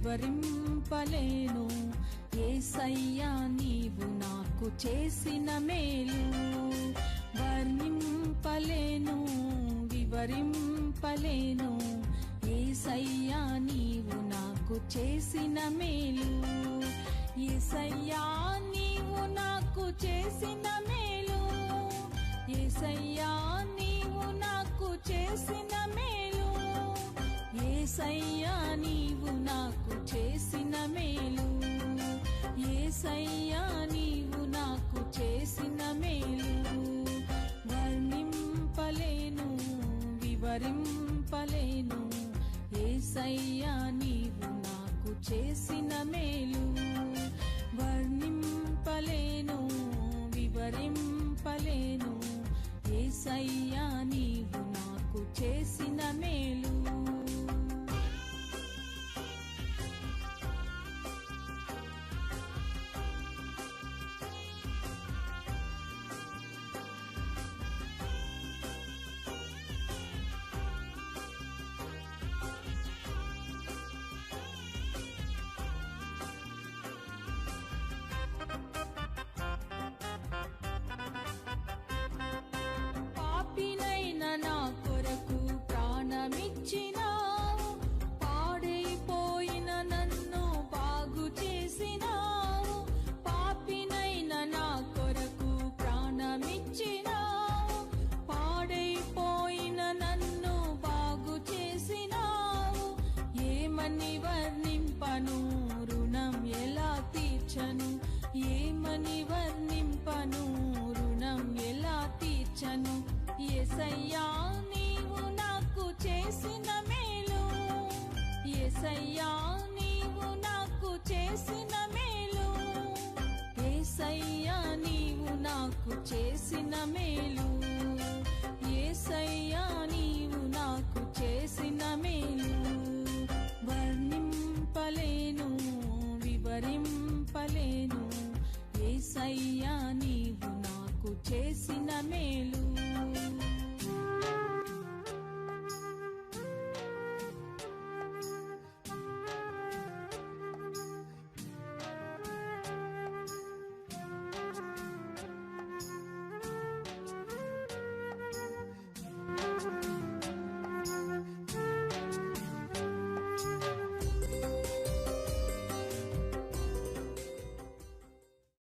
వివరింపలేను. యేసయ్యా నీవు నాకు చేసిన మేలు వర్ణింపలేను, వివరింపలేను. యేసయ్యా నీవు నాకు చేసిన మేలు, యేసయ్యా నీవు నాకు చేసిన మేలు, యేసయ్యా నీవు నాకు చేసిన మేలు, యేసయ్యా నీవు నాకు చేసిన మేలు, యేసయ్యా నీవు నాకు చేసిన మేలు వర్ణింపలేను, వివరింపలేను. యేసయ్యా నీవు నాకు చేసిన మేలు వర్ణింపలేను, వివరింపలేను. యేసయ్యా నీవు నాకు చేసిన మేలు. నా కొరకు ప్రాణమిచ్చినావు, పాడైపోయిన నన్ను బాగు చేసినావు. పాపినైన నా కొరకు ప్రాణమిచ్చినావు, పాడైపోయిన నన్ను బాగు చేసినావు. ఏమని వర్ణింపను, రుణం ఎలా తీర్చను, ఏమని వర్ణింపను, రుణం ఎలా తీర్చను. యేసయ్యా నీవు నాకు చేసిన మేలు, యేసయ్యా నీవు నాకు చేసిన మేలు, యేసయ్యా నీవు నాకు చేసిన మేలు, యేసయ్యా నీవు నాకు చేసిన మేలు వర్ణింపలేను, వివరింపలేను. యేసయ్యా నీవు నాకు చేసిన మేలు.